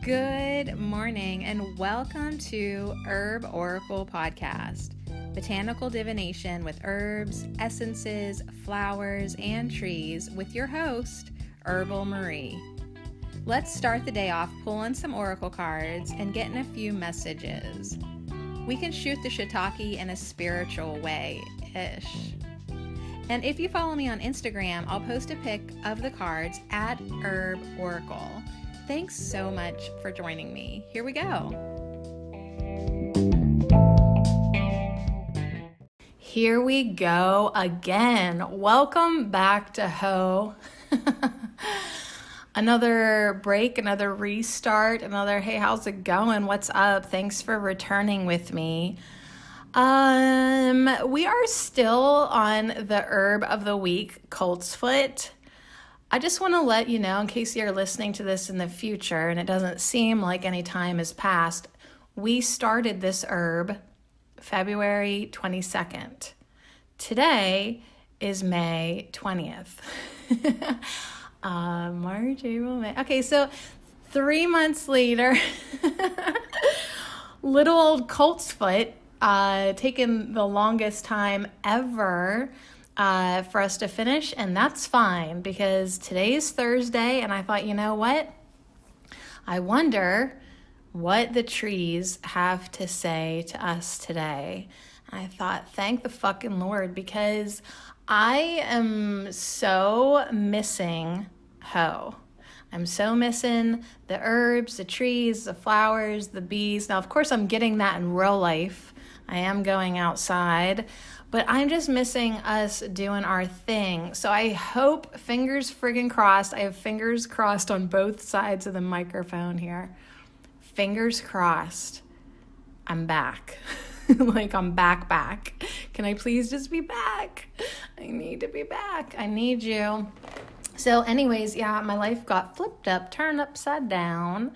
Good morning and welcome to Herb Oracle Podcast, botanical divination with herbs, essences, flowers, and trees with your host, Herbal Marie. Let's start the day off pulling some oracle cards and getting a few messages. We can shoot the shiitake in a spiritual way-ish. And if you follow me on Instagram, I'll post a pic of the cards at Herb Oracle. Thanks so much for joining me. Here we go. Here we go again. Welcome back to Ho. Another break, another restart, another, hey, how's it going? What's up? Thanks for returning with me. We are still on the herb of the week, coltsfoot. I just want to let you know, in case you're listening to this in the future and it doesn't seem like any time has passed, we started this herb February 22nd. Today is May 20th. March, April, May. Okay, so 3 months later, little old coltsfoot, taken the longest time ever for us to finish, and that's fine because today's Thursday, and I thought, you know what? I wonder what the trees have to say to us today. And I thought, thank the fucking Lord, because I am so missing Ho. I'm so missing the herbs, the trees, the flowers, the bees. Now, of course, I'm getting that in real life. I am going outside, but I'm just missing us doing our thing. So I hope, fingers friggin' crossed, I have fingers crossed on both sides of the microphone here. Fingers crossed, I'm back. Like I'm back. Can I please just be back? I need to be back. I need you. So anyways, yeah, my life got flipped up, turned upside down.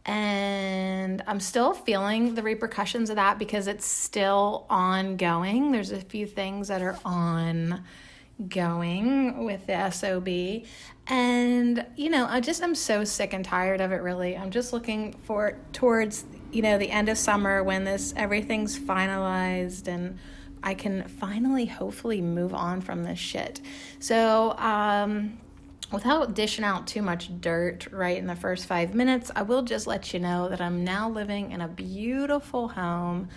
And I'm still feeling the repercussions of that because it's still ongoing. There's a few things that are ongoing with the SOB. And, I'm so sick and tired of it, really. I'm just looking towards, the end of summer when everything's finalized and I can finally, hopefully move on from this shit. So, without dishing out too much dirt right in the first 5 minutes, I will just let you know that I'm now living in a beautiful home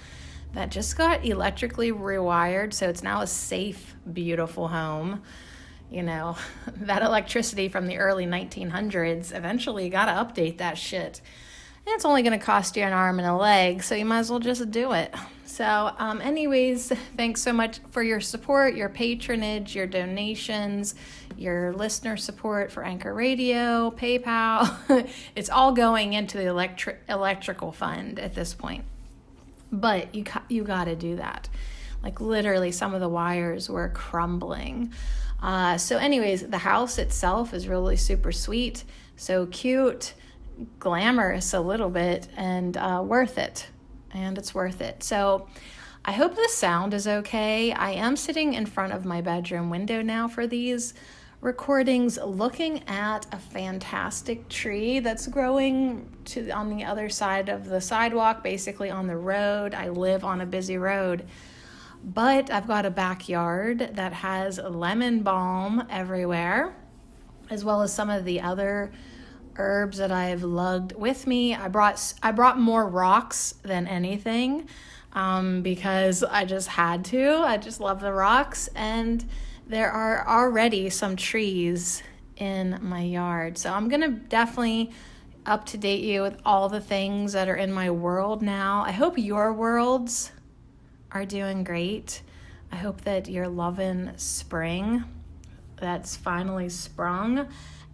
that just got electrically rewired, so it's now a safe, beautiful home. That electricity from the early 1900s, eventually you gotta update that shit. And it's only gonna cost you an arm and a leg, so you might as well just do it. So anyways, thanks so much for your support, your patronage, your donations, your listener support for Anchor Radio, PayPal. It's all going into the electrical fund at this point. But you got to do that. Like literally some of the wires were crumbling. So anyways, the house itself is really super sweet, so cute, glamorous a little bit, and worth it. And it's worth it. So I hope the sound is okay. I am sitting in front of my bedroom window now for these recordings, looking at a fantastic tree that's growing on the other side of the sidewalk, basically on the road. I live on a busy road, but I've got a backyard that has lemon balm everywhere, as well as some of the other herbs that I've lugged with me. I brought more rocks than anything because I just had to. I just love the rocks, and there are already some trees in my yard. So I'm gonna definitely up to date you with all the things that are in my world now. I hope your worlds are doing great. I hope that you're loving spring that's finally sprung.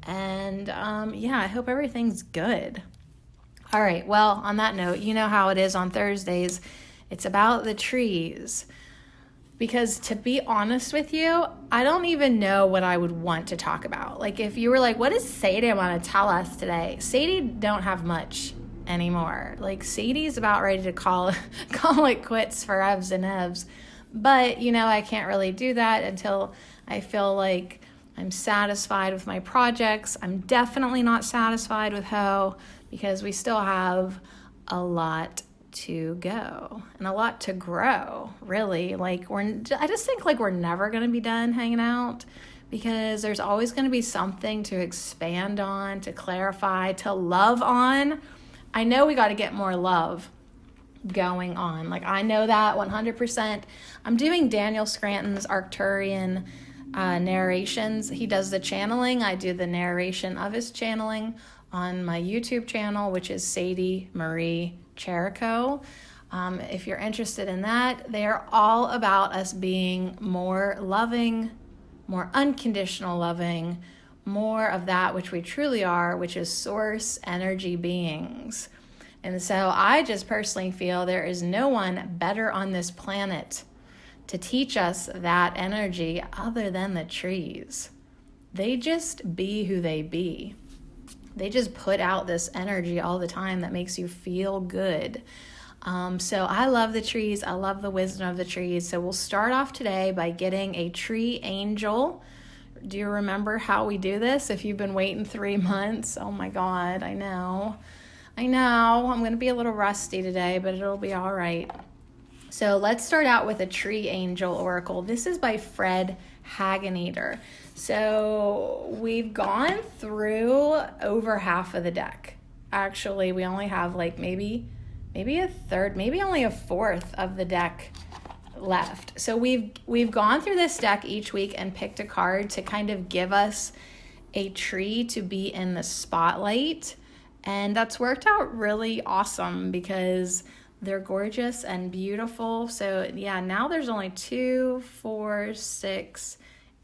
And I hope everything's good. All right, well, on that note, you know how it is on Thursdays. It's about the trees. Because to be honest with you, I don't even know what I would want to talk about. Like if you were like, what does Sadie want to tell us today? Sadie don't have much anymore. Like Sadie's about ready to call it quits for Evs and Evs. But, I can't really do that until I feel like I'm satisfied with my projects. I'm definitely not satisfied with Ho because we still have a lot to go and a lot to grow, really. Like I just think like we're never going to be done hanging out because there's always going to be something to expand on, to clarify, to love on. I know we got to get more love going on. Like I know that 100%. I'm doing Daniel Scranton's Arcturian narrations. He does the channeling. I do the narration of his channeling on my YouTube channel, which is Sadie Marie Cherico. If you're interested in that, they are all about us being more loving, more unconditional loving, more of that which we truly are, which is source energy beings. And so I just personally feel there is no one better on this planet to teach us that energy other than the trees. They just be who they be. They just put out this energy all the time that makes you feel good. So I love the trees. I love the wisdom of the trees. So we'll start off today by getting a tree angel. Do you remember how we do this? If you've been waiting 3 months, oh my God, I know. I'm going to be a little rusty today, but it'll be all right. So let's start out with a tree angel oracle. This is by Fred Hagenader. So we've gone through over half of the deck. Actually, we only have like maybe a third, maybe only a fourth of the deck left. So we've gone through this deck each week and picked a card to kind of give us a tree to be in the spotlight. And that's worked out really awesome because they're gorgeous and beautiful. So yeah, now there's only 2, 4, 6,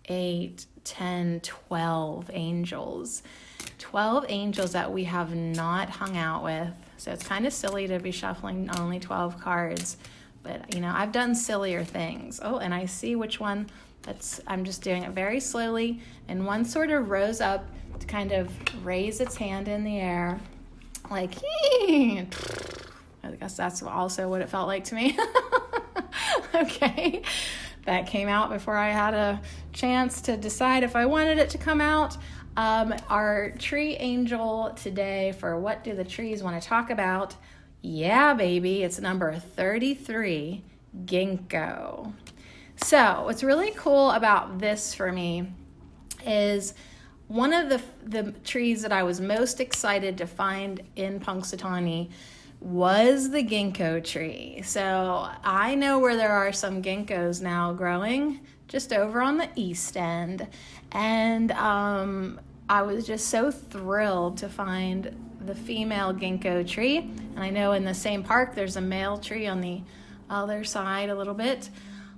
8, 10, 12 angels. 12 angels that we have not hung out with. So it's kind of silly to be shuffling only 12 cards. But, I've done sillier things. Oh, and I see which one. I'm just doing it very slowly. And one sort of rose up to kind of raise its hand in the air. Like, I guess that's also what it felt like to me. Okay. That came out before I had a chance to decide if I wanted it to come out. Our tree angel today for What Do the Trees Want to Talk About? Yeah, baby, it's number 33, Ginkgo. So what's really cool about this for me is one of the trees that I was most excited to find in Punxsutawney was the ginkgo tree. So I know where there are some ginkgos now growing just over on the east end. And I was just so thrilled to find the female ginkgo tree. And I know in the same park there's a male tree on the other side a little bit.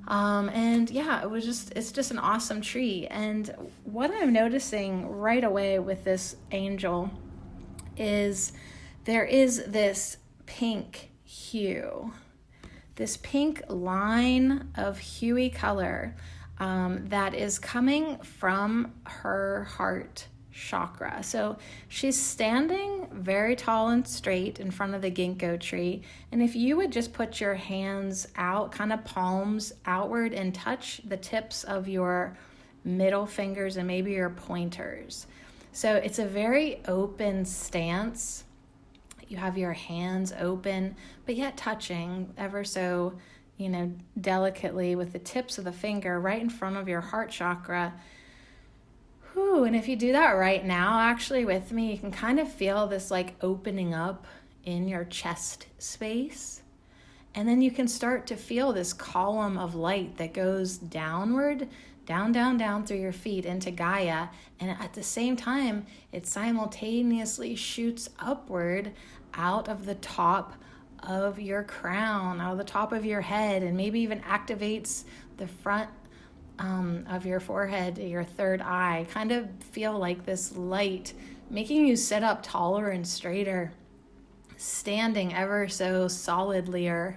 And yeah, it's just an awesome tree. And what I'm noticing right away with this angel is there is this pink hue, this pink line of huey color that is coming from her heart chakra. So she's standing very tall and straight in front of the ginkgo tree. And if you would just put your hands out, kind of palms outward, and touch the tips of your middle fingers and maybe your pointers. So it's a very open stance. You have your hands open, but yet touching ever so, delicately with the tips of the finger right in front of your heart chakra. Whew, and if you do that right now, actually with me, you can kind of feel this like opening up in your chest space. And then you can start to feel this column of light that goes downward, down through your feet into Gaia. And at the same time, it simultaneously shoots upward out of the top of your crown, out of the top of your head, and maybe even activates the front of your forehead, your third eye. Kind of feel like this light making you sit up taller and straighter, standing ever so solidlier.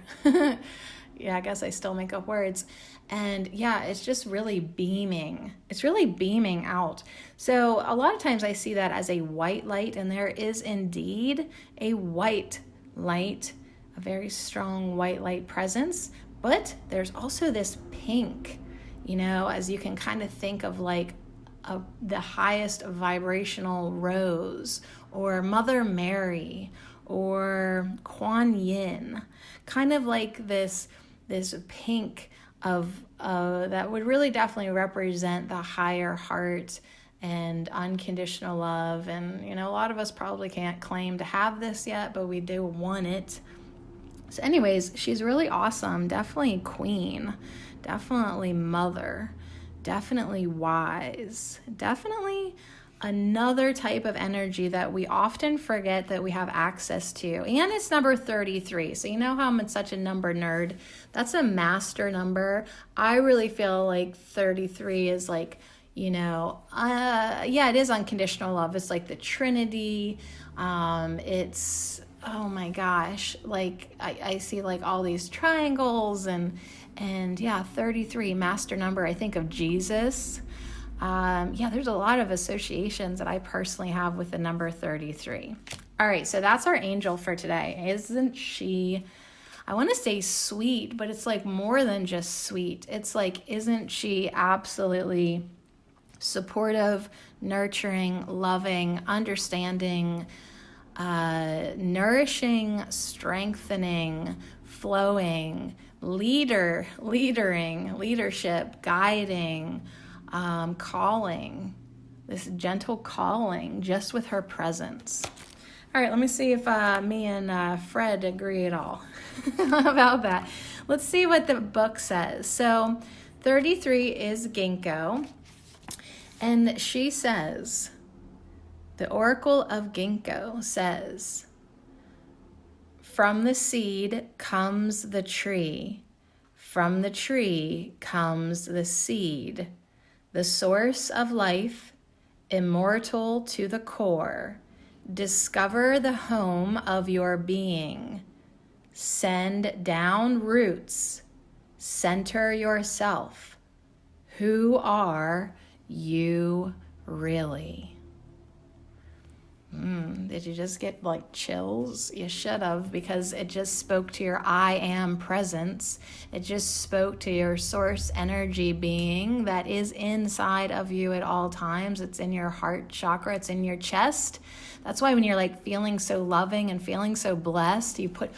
Yeah, I guess I still make up words. And yeah, it's just really beaming. It's really beaming out. So a lot of times I see that as a white light, and there is indeed a white light, a very strong white light presence. But there's also this pink, as you can kind of think of like the highest vibrational rose, or Mother Mary, or Kuan Yin, kind of like this pink of that would really definitely represent the higher heart and unconditional love. And a lot of us probably can't claim to have this yet, but we do want it. So anyways, she's really awesome. Definitely queen, definitely mother, definitely wise, definitely another type of energy that we often forget that we have access to. And it's number 33. So you know how I'm such a number nerd? That's a master number. I really feel like 33 is like, it is unconditional love. It's like the Trinity. It's, oh my gosh, like I see like all these triangles and 33, master number. I think of Jesus. There's a lot of associations that I personally have with the number 33. All right, so that's our angel for today. Isn't she, I want to say sweet, but it's like more than just sweet. It's like, isn't she absolutely supportive, nurturing, loving, understanding, nourishing, strengthening, flowing, leadership, guiding, calling, this gentle calling just with her presence. All right, let me see if me and Fred agree at all about that. Let's see what the book says. So 33 is Ginkgo, and she says, the Oracle of Ginkgo says, from the seed comes the tree, from the tree comes the seed, the source of life, immortal to the core. Discover the home of your being. Send down roots. Center yourself. Who are you really? Did you just get like chills? You should have, because it just spoke to your I am presence. It just spoke to your source energy being that is inside of you at all times. It's in your heart chakra. It's in your chest. That's why when you're like feeling so loving and feeling so blessed, you put,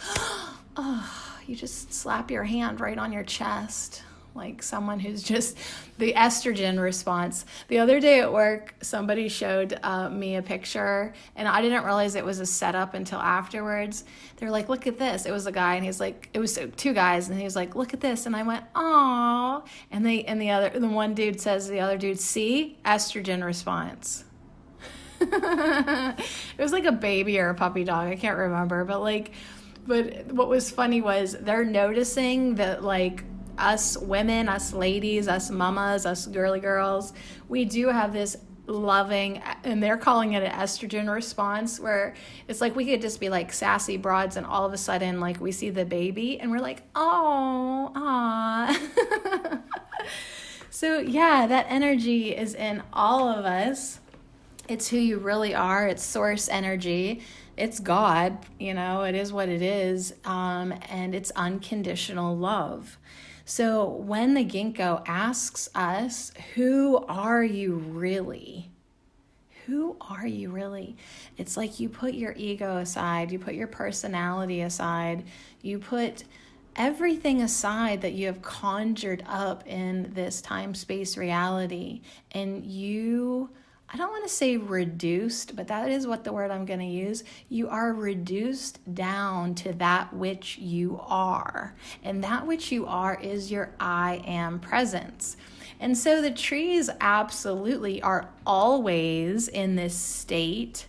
you just slap your hand right on your chest. Like someone who's just the estrogen response. The other day at work, somebody showed me a picture, and I didn't realize it was a setup until afterwards. They were like, look at this. It was a guy, and he's like, it was two guys, and he was like, look at this. And I went, aw. And the one dude says, the other dude, see, estrogen response. It was like a baby or a puppy dog. I can't remember. But what was funny was they're noticing that like, us women, us ladies, us mamas, us girly girls, we do have this loving, and they're calling it an estrogen response, where it's like we could just be like sassy broads, and all of a sudden like we see the baby and we're like, oh, ah. So yeah, that energy is in all of us. It's who you really are. It's source energy. It's God, it is what it is. And it's unconditional love. So when the Ginkgo asks us, who are you really? Who are you really? It's like you put your ego aside, you put your personality aside, you put everything aside that you have conjured up in this time-space reality, and you, I don't want to say reduced, but that is what the word I'm going to use. You are reduced down to that which you are. And that which you are is your I am presence. And so the trees absolutely are always in this state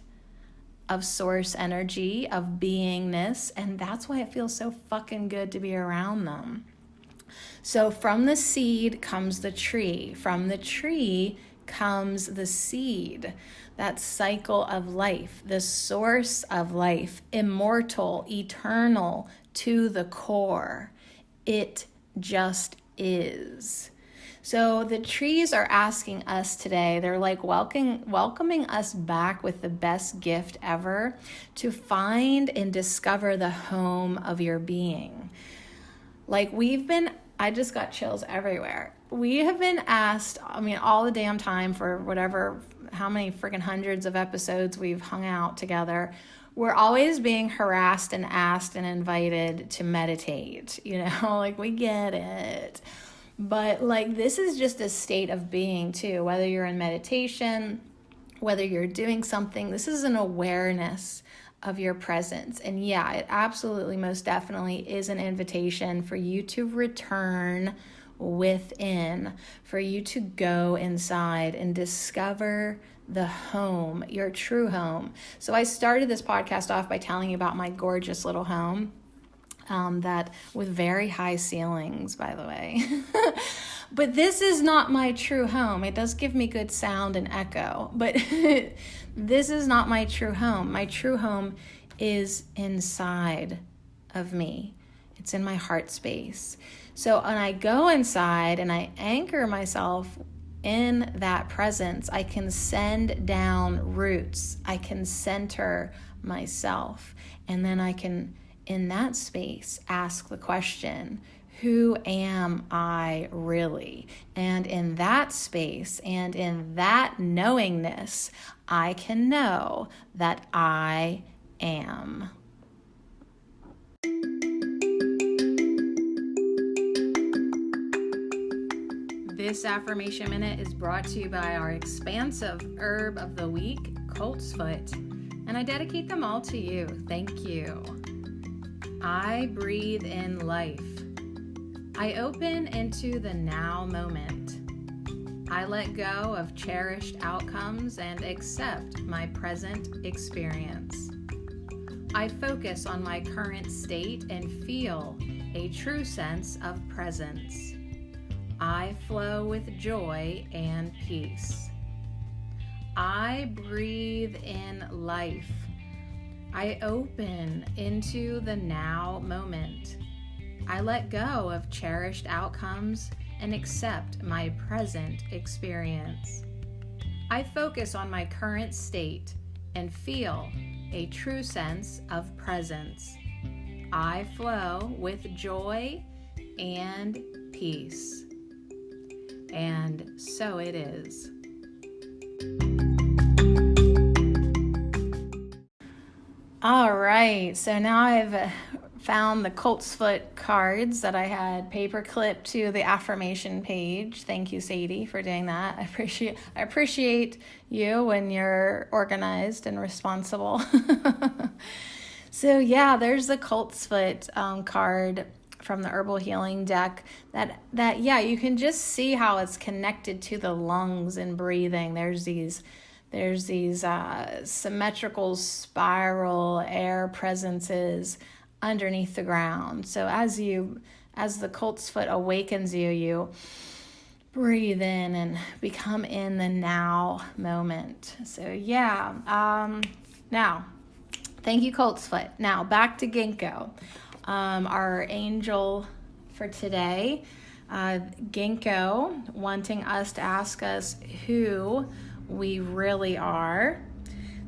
of source energy, of beingness. And that's why it feels so fucking good to be around them. So from the seed comes the tree. From the tree comes the seed, that cycle of life, the source of life, immortal, eternal to the core. It just is. So the trees are asking us today, they're like welcoming us back with the best gift ever, to find and discover the home of your being. Like I just got chills everywhere. we have been asked, I mean, all the damn time for whatever, how many freaking hundreds of episodes we've hung out together. We're always being harassed and asked and invited to meditate, like we get it. But like, this is just a state of being too, whether you're in meditation, whether you're doing something, this is an awareness of your presence. And yeah, it absolutely, most definitely is an invitation for you to return within, for you to go inside and discover the home, your true home. So I started this podcast off by telling you about my gorgeous little home, that with very high ceilings, by the way. But this is not my true home. It does give me good sound and echo, but this is not my true home. My true home is inside of me. It's in my heart space. So when I go inside and I anchor myself in that presence, I can send down roots. I can center myself. And then I can, in that space, ask the question, who am I really? And in that space and in that knowingness, I can know that I am. This affirmation minute is brought to you by our expansive herb of the week, Colt's Foot, and I dedicate them all to you. Thank you. I breathe in life. I open into the now moment. I let go of cherished outcomes and accept my present experience. I focus on my current state and feel a true sense of presence. I flow with joy and peace. I breathe in life. I open into the now moment. I let go of cherished outcomes and accept my present experience. I focus on my current state and feel a true sense of presence. I flow with joy and peace. And so it is. All right, so now I've found the Colt's Foot cards that I had paper clipped to the affirmation page. Thank you, Sadie, for doing that. I appreciate you when you're organized and responsible. So yeah, there's the Colt's Foot card from the Herbal Healing deck that yeah, you can just see how it's connected to the lungs and breathing. There's these symmetrical spiral air presences underneath the ground. So as the Colt's Foot awakens you, you breathe in and become in the now moment. So yeah, now, thank you, Colt's Foot. Now back to Ginkgo, our angel for today. Ginkgo wanting us to ask us who we really are.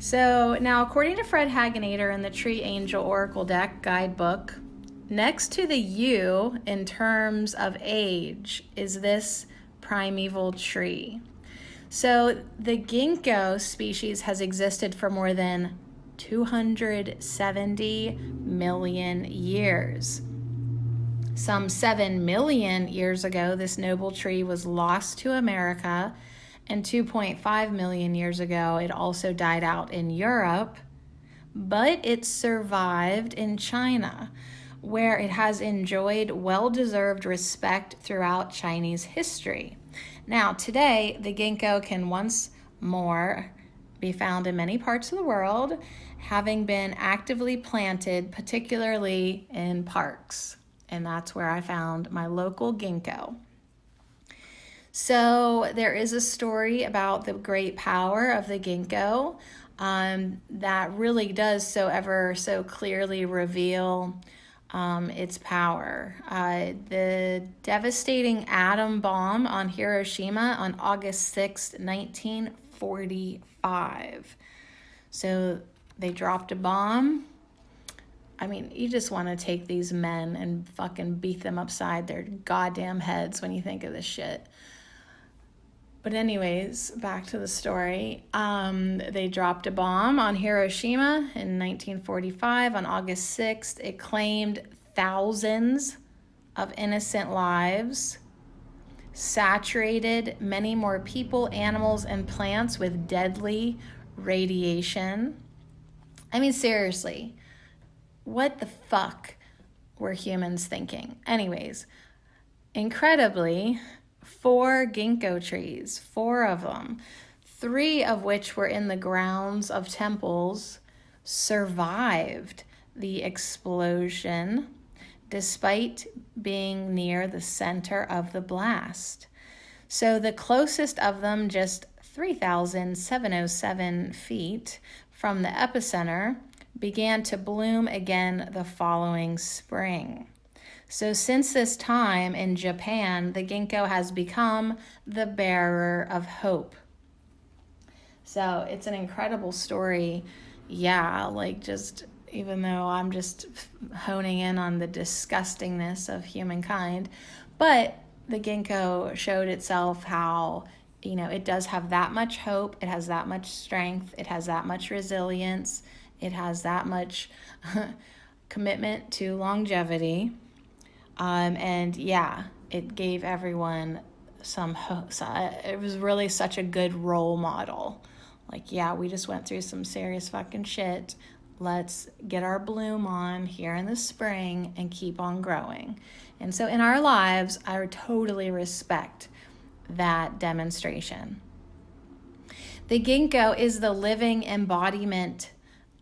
So now, according to Fred Hagenader in the Tree Angel Oracle Deck Guidebook, next to the U in terms of age is this primeval tree. So the ginkgo species has existed for more than 270 million years. Some 7 million years ago, this noble tree was lost to America, and 2.5 million years ago, it also died out in Europe, but it survived in China, where it has enjoyed well-deserved respect throughout Chinese history. Now, today, the ginkgo can once more be found in many parts of the world, having been actively planted, particularly in parks. And that's where I found my local ginkgo. So there is a story about the great power of the ginkgo that really does so clearly reveal its power. The devastating atom bomb on Hiroshima on August 6th, 1945. So they dropped a bomb I mean, you just want to take these men and fucking beat them upside their goddamn heads when you think of this shit. But anyways, back to the story. They dropped a bomb on Hiroshima in 1945 on August 6th. It claimed thousands of innocent lives, saturated many more people, animals, and plants with deadly radiation. I mean, seriously, what the fuck were humans thinking? Anyways, incredibly, 4 ginkgo trees, 4 of them, 3 of which were in the grounds of temples, survived the explosion despite being near the center of the blast. So the closest of them, just 3,707 feet from the epicenter, began to bloom again the following spring. So since this time in Japan, the ginkgo has become the bearer of hope. So it's an incredible story. Yeah, like just even though I'm just honing in on the disgustingness of humankind, but the ginkgo showed itself how, you know, it does have that much hope, it has that much strength, it has that much resilience, it has that much commitment to longevity. And yeah, it gave everyone some hope. It was really such a good role model. Like, yeah, we just went through some serious fucking shit. Let's get our bloom on here in the spring and keep on growing. And so in our lives, I totally respect that demonstration. The ginkgo is the living embodiment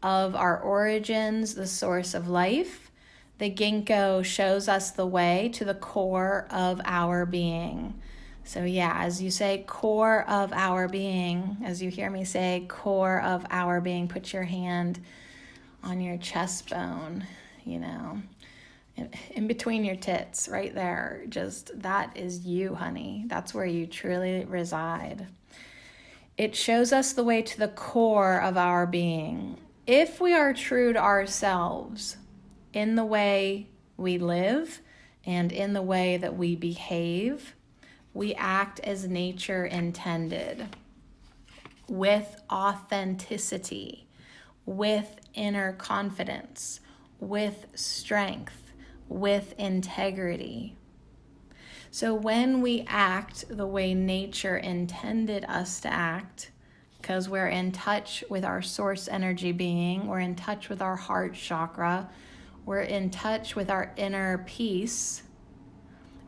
of our origins, the source of life. The ginkgo shows us the way to the core of our being. So yeah, as you say, core of our being, as you hear me say, core of our being, put your hand on your chest bone, you know, in between your tits, right there. Just, that is you, honey. That's where you truly reside. It shows us the way to the core of our being. If we are true to ourselves in the way we live and in the way that we behave, we act as nature intended, with authenticity, with inner confidence, with strength, with integrity. So when we act the way nature intended us to act, because we're in touch with our source energy being, we're in touch with our heart chakra, we're in touch with our inner peace,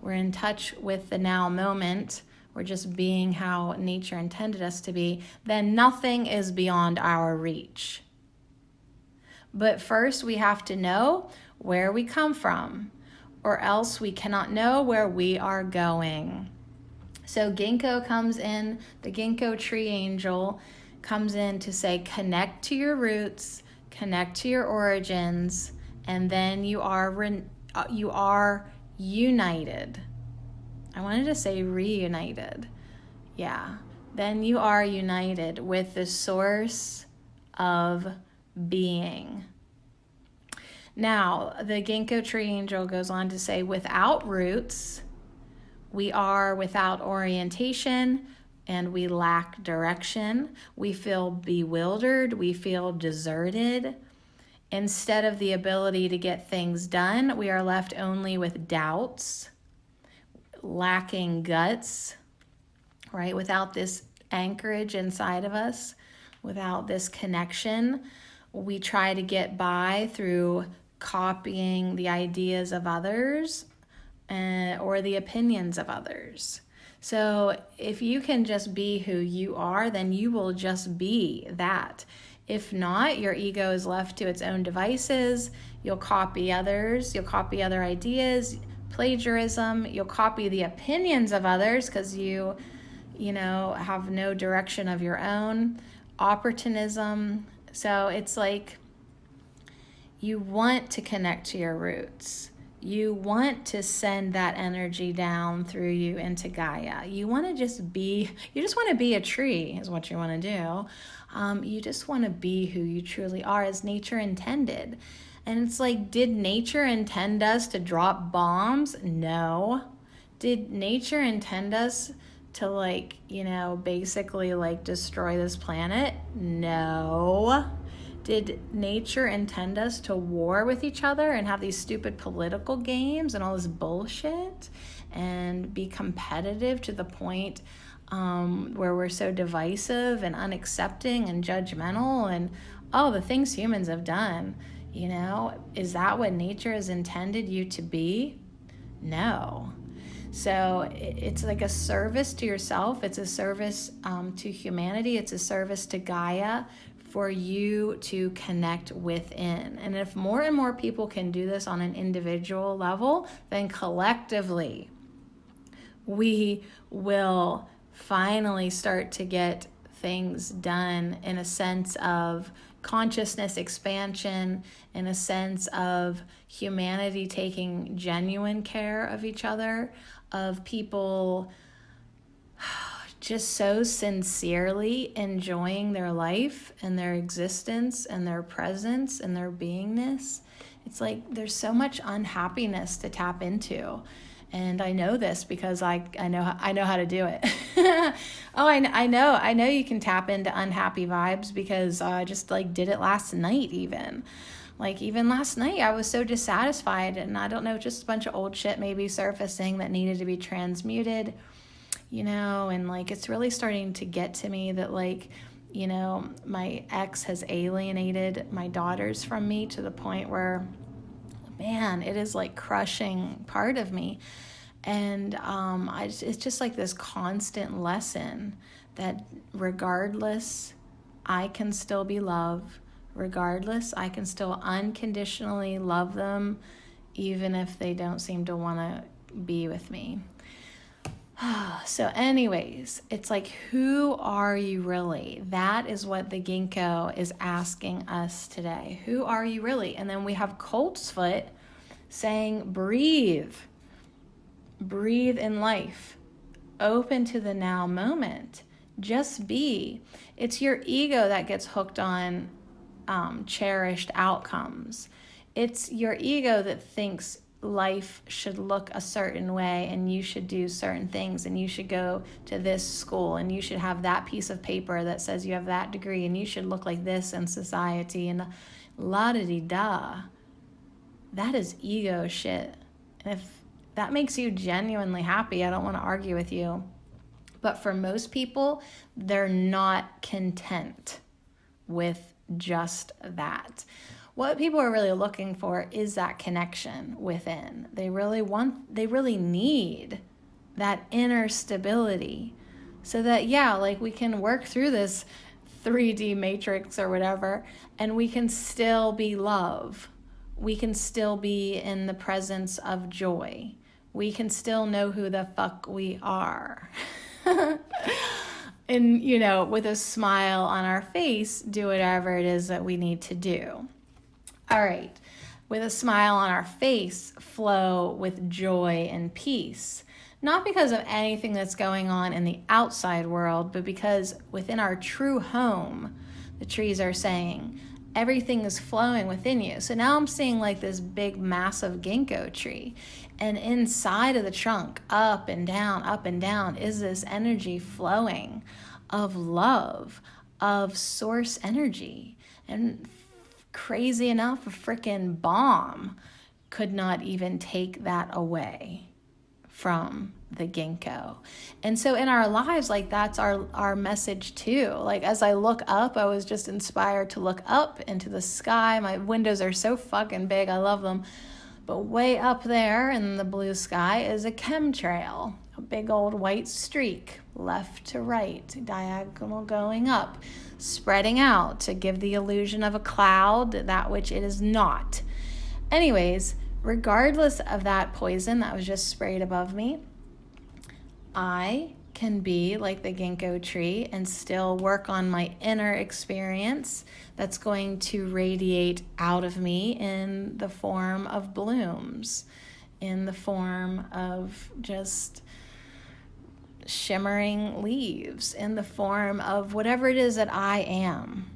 we're in touch with the now moment, we're just being how nature intended us to be, then nothing is beyond our reach. But first we have to know where we come from, or else we cannot know where we are going. So ginkgo comes in, the ginkgo tree angel comes in to say, connect to your roots, connect to your origins, and then you are united. I wanted to say reunited. Yeah. Then you are united with the source of being. Now, the ginkgo tree angel goes on to say, without roots, we are without orientation and we lack direction. We feel bewildered. We feel deserted. Instead of the ability to get things done, we are left only with doubts, lacking guts, right? Without this anchorage inside of us, without this connection, we try to get by through copying the ideas of others or the opinions of others. So if you can just be who you are, then you will just be that. If not, your ego is left to its own devices. You'll copy others. You'll copy other ideas, plagiarism. You'll copy the opinions of others because you have no direction of your own. Opportunism. So it's like you want to connect to your roots. You want to send that energy down through you into Gaia. You just want to be a tree is what you want to do. You just want to be who you truly are as nature intended. And it's like, did nature intend us to drop bombs? No. Did nature intend us to, like, basically like destroy this planet? No. Did nature intend us to war with each other and have these stupid political games and all this bullshit and be competitive to the point where we're so divisive and unaccepting and judgmental and all the things humans have done? Is that what nature has intended you to be? No. So it's like a service to yourself. It's a service to humanity. It's a service to Gaia for you to connect within. And if more and more people can do this on an individual level, then collectively we will finally start to get things done in a sense of consciousness expansion, in a sense of humanity taking genuine care of each other, of people just so sincerely enjoying their life and their existence and their presence and their beingness. It's like there's so much unhappiness to tap into. And I know this because I know how to do it. I know you can tap into unhappy vibes because I just like did it last night even. Like even last night I was so dissatisfied, and I don't know, just a bunch of old shit maybe surfacing that needed to be transmuted, and like it's really starting to get to me that like, my ex has alienated my daughters from me to the point where, man, it is like crushing part of me. And it's just like this constant lesson that regardless, I can still be loved. Regardless, I can still unconditionally love them, even if they don't seem to want to be with me. So anyways, it's like, who are you really? That is what the Ginkgo is asking us today. Who are you really? And then we have Coltsfoot saying, breathe in life, open to the now moment, just be. It's your ego that gets hooked on cherished outcomes. It's your ego that thinks life should look a certain way and you should do certain things and you should go to this school and you should have that piece of paper that says you have that degree and you should look like this in society and la-da-dee-da. That is ego shit. And if that makes you genuinely happy, I don't want to argue with you. But for most people, they're not content with just that. What people are really looking for is that connection within. They really need that inner stability so that, like we can work through this 3D matrix or whatever, and we can still be love. We can still be in the presence of joy. We can still know who the fuck we are. And, with a smile on our face, do whatever it is that we need to do. All right. With a smile on our face, flow with joy and peace. Not because of anything that's going on in the outside world, but because within our true home, the trees are saying, everything is flowing within you. So now I'm seeing like this big, massive ginkgo tree. And inside of the trunk, up and down, is this energy flowing of love, of source energy. And crazy enough, a freaking bomb could not even take that away from the ginkgo. And so in our lives, like that's our message too. Like as I look up, I was just inspired to look up into the sky. My windows are so fucking big, I love them. But way up there in the blue sky is a chemtrail, a big old white streak, left to right, diagonal going up, spreading out to give the illusion of a cloud, that which it is not. Anyways, regardless of that poison that was just sprayed above me, I can be like the ginkgo tree and still work on my inner experience that's going to radiate out of me in the form of blooms, in the form of just shimmering leaves, in the form of whatever it is that I am.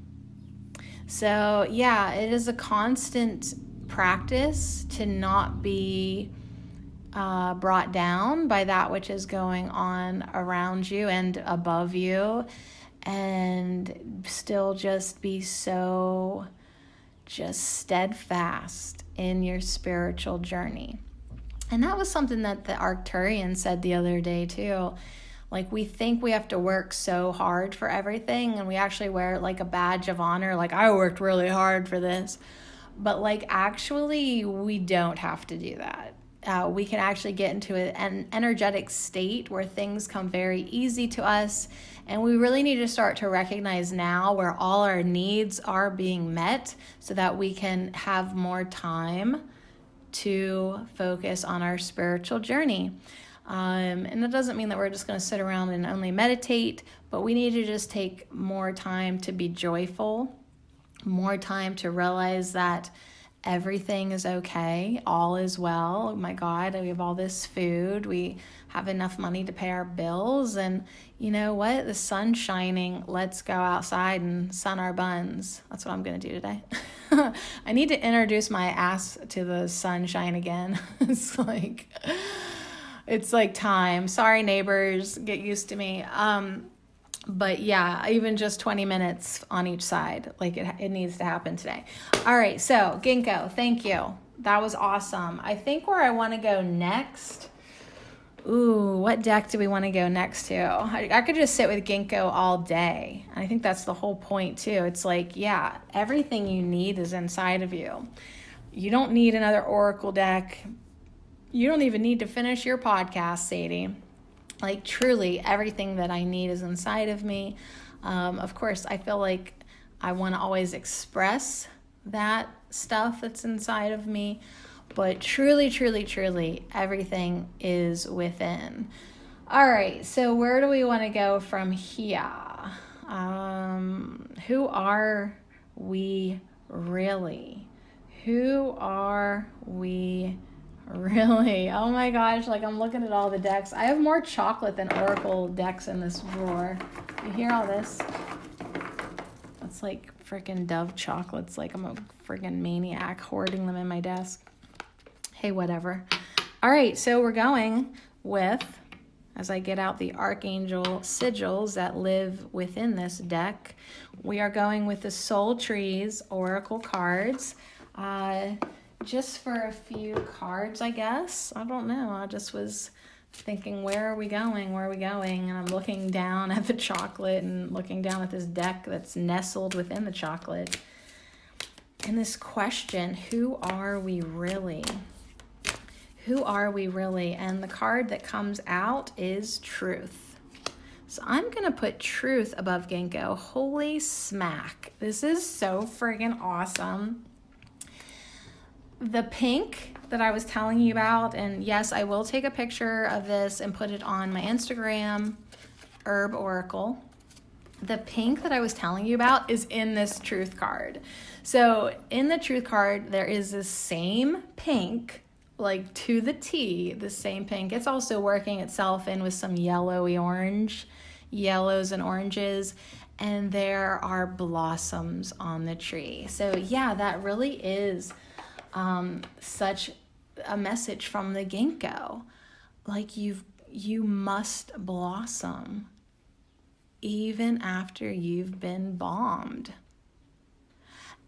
So yeah, it is a constant practice to not be brought down by that which is going on around you and above you, and still just be so just steadfast in your spiritual journey. And that was something that the Arcturian said the other day too. Like, we think we have to work so hard for everything, and we actually wear it like a badge of honor, like, I worked really hard for this. But like, actually, we don't have to do that. We can actually get into an energetic state where things come very easy to us. And we really need to start to recognize now where all our needs are being met so that we can have more time to focus on our spiritual journey. And that doesn't mean that we're just going to sit around and only meditate, but we need to just take more time to be joyful, more time to realize that everything is okay, all is well. Oh my God, we have all this food, we have enough money to pay our bills, and you know what? The sun's shining. Let's go outside and sun our buns. That's what I'm going to do today. I need to introduce my ass to the sunshine again. It's like time. Sorry, neighbors, get used to me. But yeah, even just 20 minutes on each side, like it needs to happen today. All right, so Ginkgo, thank you. That was awesome. I think where I want to go next, what deck do we want to go next to? I could just sit with Ginkgo all day. I think that's the whole point too. It's like, yeah, everything you need is inside of you. You don't need another Oracle deck. You don't even need to finish your podcast, Sadie. Like, truly, everything that I need is inside of me. Of course, I feel like I want to always express that stuff that's inside of me. But truly, truly, truly, everything is within. All right, so where do we want to go from here? Who are we really? Who are we really? Oh my gosh, like, I'm looking at all the decks. I have more chocolate than Oracle decks in this drawer. You hear all this? That's like freaking Dove chocolates. Like, I'm a freaking maniac hoarding them in my desk. Hey, whatever. All right, so we're going with, as I get out the Archangel sigils that live within this deck, we are going with the Soul Trees Oracle cards. Just for a few cards, I guess. I don't know. I just was thinking, where are we going? Where are we going? And I'm looking down at the chocolate and looking down at this deck that's nestled within the chocolate. And this question, who are we really? Who are we really? And the card that comes out is Truth. So I'm going to put Truth above Ginkgo. Holy smack. This is so friggin' awesome. The pink that I was telling you about, and yes, I will take a picture of this and put it on my Instagram, Herb Oracle. The pink that I was telling you about is in this Truth card. So in the Truth card, there is this same pink, like to the T, the same pink. It's also working itself in with some yellowy orange, yellows and oranges, and there are blossoms on the tree. So yeah, that really is such a message from the Ginkgo. Like, you must blossom even after you've been bombed.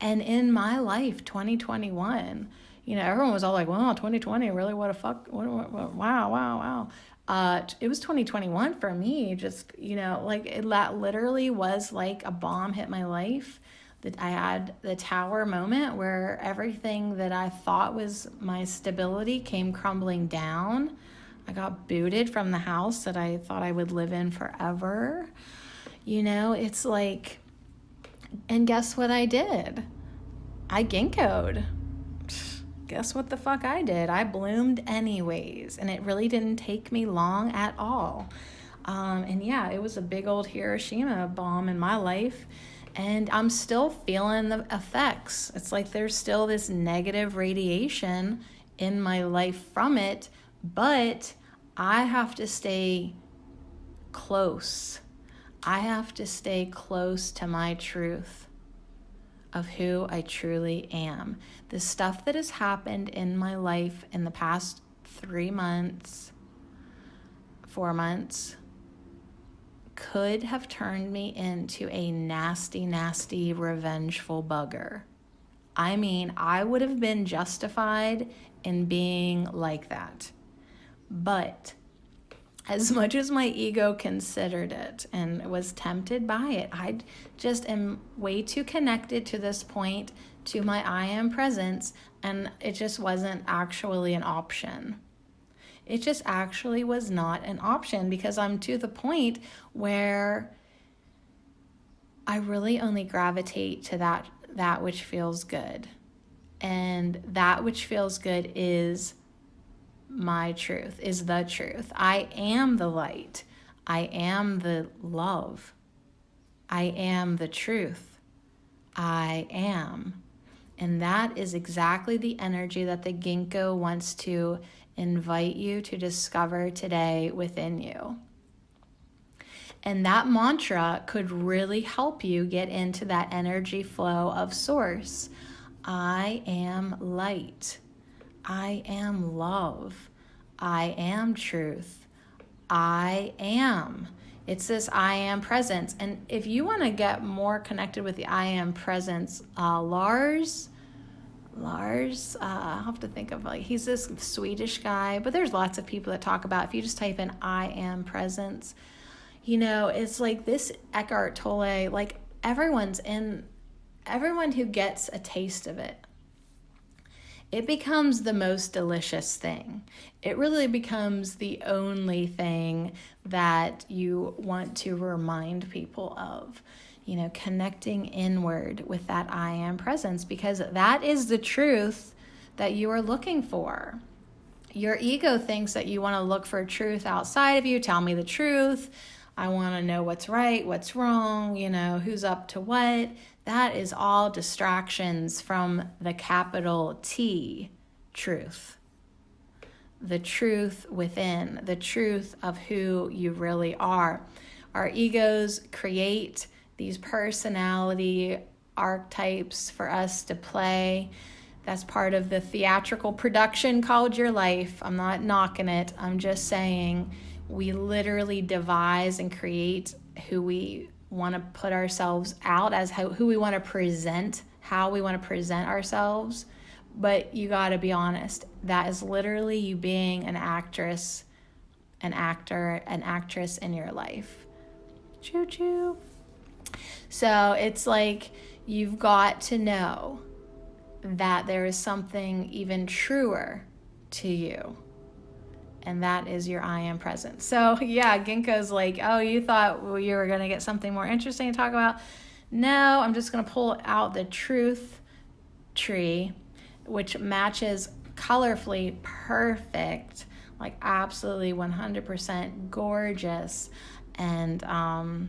And in my life, 2021, you know, everyone was all like, wow, 2020, really, what a fuck, wow. It was 2021 for me, just, you know, like, that literally was like a bomb hit my life. That I had the tower moment where everything that I thought was my stability came crumbling down. I got booted from the house that I thought I would live in forever. You know, it's like, and guess what I did? I Ginkgo'd. Guess what the fuck I did? I bloomed anyways, and it really didn't take me long at all. And yeah, it was a big old Hiroshima bomb in my life. And I'm still feeling the effects. It's like there's still this negative radiation in my life from it, but I have to stay close. I have to stay close to my truth. of who I truly am. The stuff that has happened in my life in the past 3 months, 4 months, could have turned me into a nasty, nasty, revengeful bugger. I mean, I would have been justified in being like that. But as much as my ego considered it and was tempted by it, I just am way too connected to this point, to my I am presence, and it just wasn't actually an option. It just actually was not an option because I'm to the point where I really only gravitate to that which feels good. And that which feels good is my truth, is the truth. I am the light. I am the love. I am the truth. I am. And that is exactly the energy that the ginkgo wants to invite you to discover today within you. And that mantra could really help you get into that energy flow of source. I am light. I am love. I am truth. I am. It's this I am presence. And if you want to get more connected with the I am presence, Lars, I'll have to think of, like, he's this Swedish guy, but there's lots of people that talk about, if you just type in I am presence, it's like this Eckhart Tolle, like everyone who gets a taste of it, it becomes the most delicious thing. It really becomes the only thing that you want to remind people of, connecting inward with that I am presence, because that is the truth that you are looking for. Your ego thinks that you want to look for truth outside of you. Tell me the truth. I want to know what's right, what's wrong, who's up to what. That is all distractions from the capital T, truth. The truth within, the truth of who you really are. Our egos create these personality archetypes for us to play. That's part of the theatrical production called your life. I'm not knocking it. I'm just saying we literally devise and create who we want to put ourselves out as, who we want to present, how we want to present ourselves. But you got to be honest. That is literally you being an actress, an actor, an actress in your life. Choo choo. So it's like you've got to know that there is something even truer to you. And that is your I am presence. So yeah, Ginkgo's like, oh, you thought you were going to get something more interesting to talk about? No, I'm just going to pull out the truth tree, which matches colorfully perfect, like absolutely 100% gorgeous. And when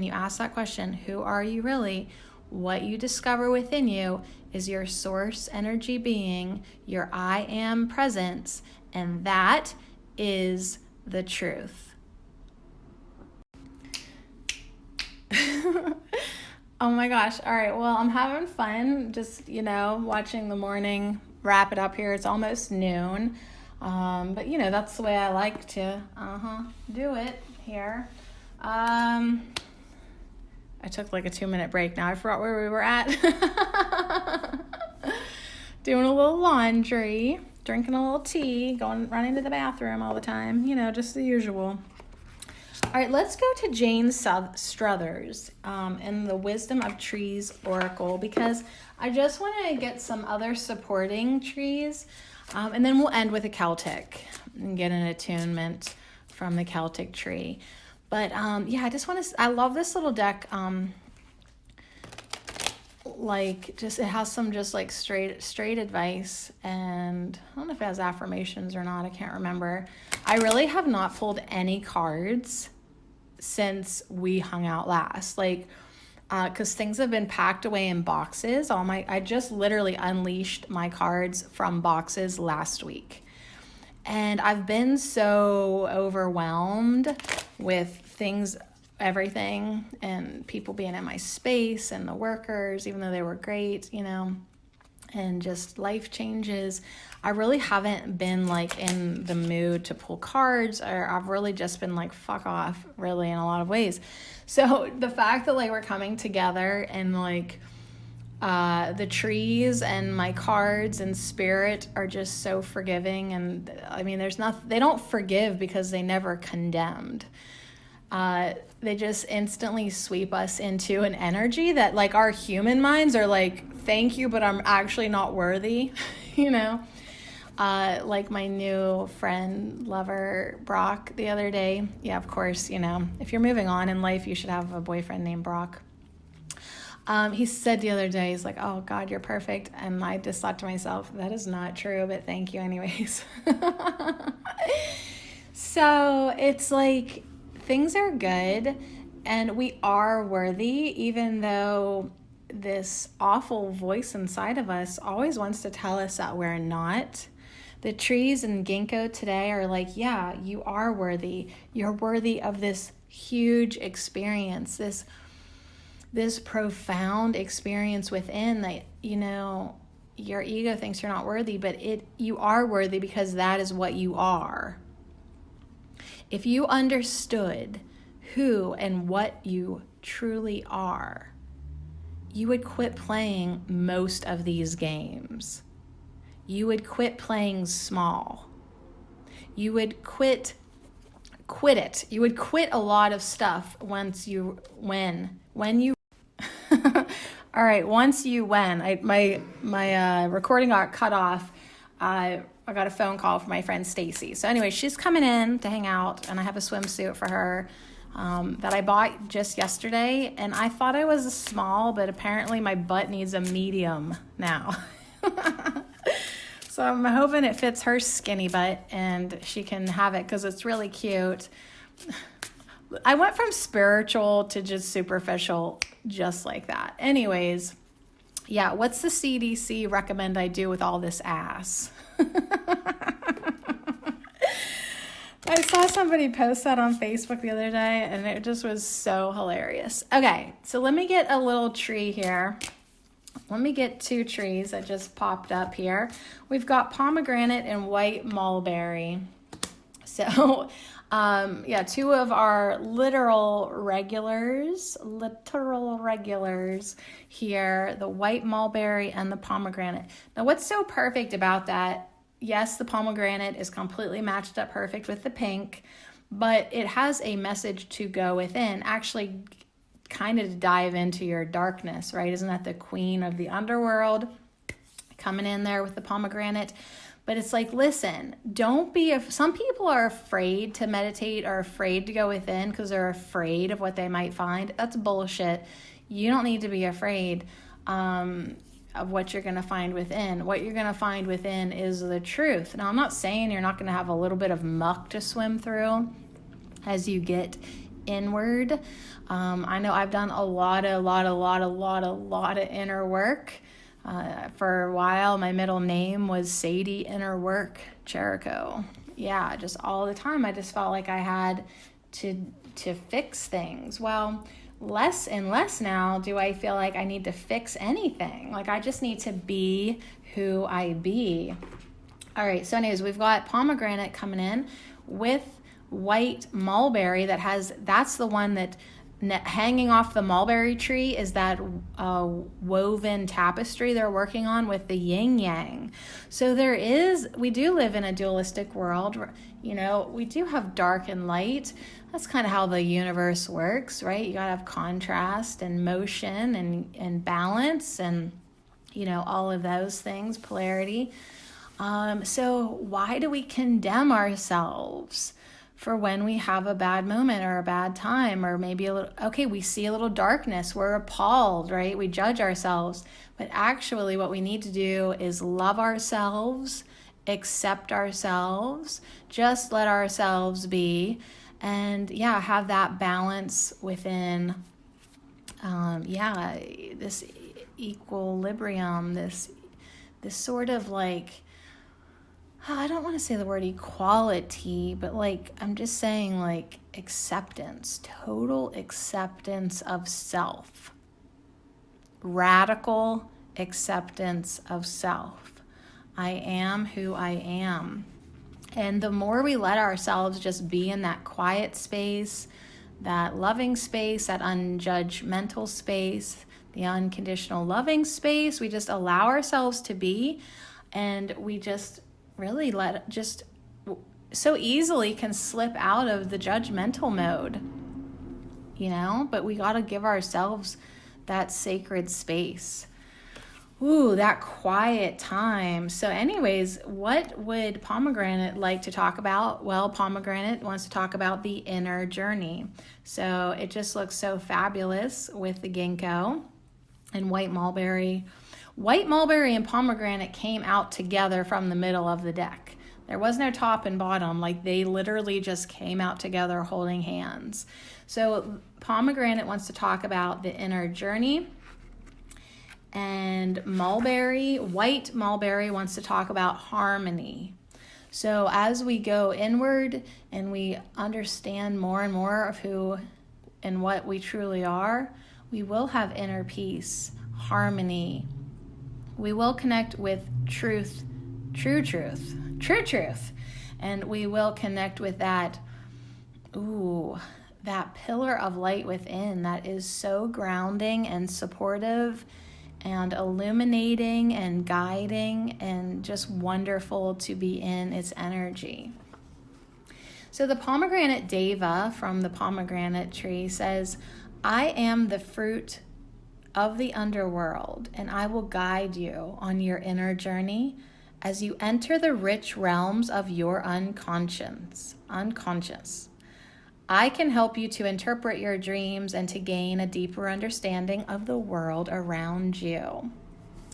you ask that question, who are you really? What you discover within you is your source energy being, your I am presence, and that is the truth. Oh my gosh. All right. Well, I'm having fun just, watching the morning wrap it up here. It's almost noon. But that's the way I like to do it here. I took like a 2-minute break now. I forgot where we were at. Doing a little laundry, drinking a little tea, running to the bathroom all the time, just the usual. All right, let's go to Jane Struthers in the Wisdom of Trees Oracle, because I just want to get some other supporting trees, and then we'll end with a Celtic and get an attunement from the Celtic tree. But I love this little deck. It has some just like straight advice, and I don't know if it has affirmations or not. I can't remember. I really have not pulled any cards since we hung out last, because things have been packed away in boxes. I just literally unleashed my cards from boxes last week. And I've been so overwhelmed with things everything and people being in my space and the workers, even though they were great, and just life changes. I really haven't been like in the mood to pull cards, or I've really just been like, fuck off, really, in a lot of ways. So the fact that like we're coming together and like the trees and my cards and spirit are just so forgiving. And I mean, they don't forgive because they never condemned. They just instantly sweep us into an energy that like our human minds are like, thank you, but I'm actually not worthy, like my new friend, lover, Brock, the other day. Yeah, of course, if you're moving on in life, you should have a boyfriend named Brock. He said the other day, he's like, oh God, you're perfect. And I just thought to myself, that is not true, but thank you anyways. So it's like, things are good and we are worthy, even though this awful voice inside of us always wants to tell us that we're not. The trees in ginkgo today are like, yeah, you are worthy. You're worthy of this huge experience, this profound experience within that, your ego thinks you're not worthy, but you are worthy because that is what you are. If you understood who and what you truly are, you would quit playing most of these games. You would quit playing small. You would quit it. You would quit a lot of stuff when you all right, my recording got cut off. I got a phone call from my friend Stacy. So anyway, she's coming in to hang out, and I have a swimsuit for her that I bought just yesterday. And I thought I was a small, but apparently my butt needs a medium now. So I'm hoping it fits her skinny butt and she can have it because it's really cute. I went from spiritual to just superficial just like that. Anyways, yeah, what's the CDC recommend I do with all this ass? I saw somebody post that on Facebook the other day and it just was so hilarious. Okay, so let me get a little tree here. Let me get two trees that just popped up here. We've got pomegranate and white mulberry. So, two of our literal regulars here, the white mulberry and the pomegranate. Now, what's so perfect about that? Yes, the pomegranate is completely matched up perfect with the pink, but it has a message to go within, actually kind of to dive into your darkness, right? Isn't that the queen of the underworld coming in there with the pomegranate? But it's like, listen, some people are afraid to meditate or afraid to go within because they're afraid of what they might find. That's bullshit. You don't need to be afraid of what you're going to find within. What you're going to find within is the truth. Now, I'm not saying you're not going to have a little bit of muck to swim through as you get inward. I know I've done a lot of inner work. For a while, my middle name was Sadie Inner Work Jericho. Yeah, just all the time. I just felt like I had to fix things. Well, less and less now do I feel like I need to fix anything. Like I just need to be who I be. All right, so anyways, we've got pomegranate coming in with white mulberry that's the one that hanging off the mulberry tree is that woven tapestry they're working on with the yin yang. So we do live in a dualistic world. We do have dark and light. That's kind of how the universe works, right? You gotta have contrast and motion and balance and, all of those things, polarity. So why do we condemn ourselves for when we have a bad moment or a bad time, or maybe we see a little darkness, we're appalled, right? We judge ourselves. But actually what we need to do is love ourselves, accept ourselves, just let ourselves be, and have that balance within, this equilibrium, this sort of like, I don't want to say the word equality, but like, I'm just saying like acceptance, total acceptance of self, radical acceptance of self. I am who I am. And the more we let ourselves just be in that quiet space, that loving space, that unjudgmental space, the unconditional loving space, we just allow ourselves to be, and we just really so easily can slip out of the judgmental mode, but we got to give ourselves that sacred space. Ooh, that quiet time. So anyways, what would Pomegranate like to talk about? Well, Pomegranate wants to talk about the inner journey. So it just looks so fabulous with the ginkgo and white mulberry. White mulberry and pomegranate came out together from the middle of the deck. There was no top and bottom. Like, they literally just came out together holding hands. So pomegranate wants to talk about the inner journey. And white mulberry wants to talk about harmony. So as we go inward and we understand more and more of who and what we truly are, we will have inner peace, harmony. We will connect with truth, true truth. And we will connect with that pillar of light within that is so grounding and supportive and illuminating and guiding and just wonderful to be in its energy. So the pomegranate deva from the pomegranate tree says, I am the fruit of the underworld, and I will guide you on your inner journey as you enter the rich realms of your unconscious. I can help you to interpret your dreams and to gain a deeper understanding of the world around you.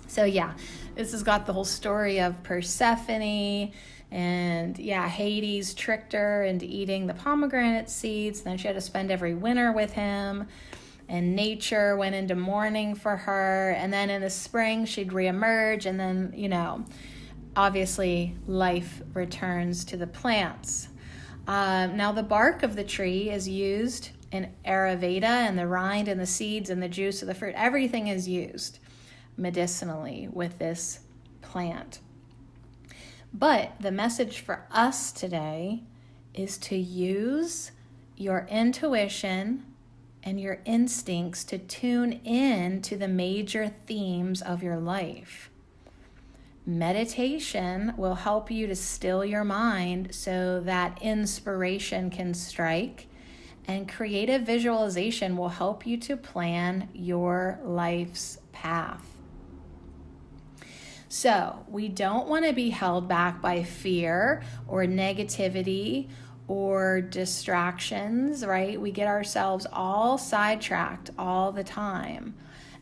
So yeah, this has got the whole story of Persephone, and Hades tricked her into eating the pomegranate seeds. Then she had to spend every winter with him, and nature went into mourning for her. And then in the spring, she'd reemerge, and then, obviously life returns to the plants. Now the bark of the tree is used in Ayurveda, and the rind and the seeds and the juice of the fruit, everything is used medicinally with this plant. But the message for us today is to use your intuition and your instincts to tune in to the major themes of your life. Meditation will help you to still your mind so that inspiration can strike, and creative visualization will help you to plan your life's path. So we don't want to be held back by fear or negativity or distractions, right? We get ourselves all sidetracked all the time.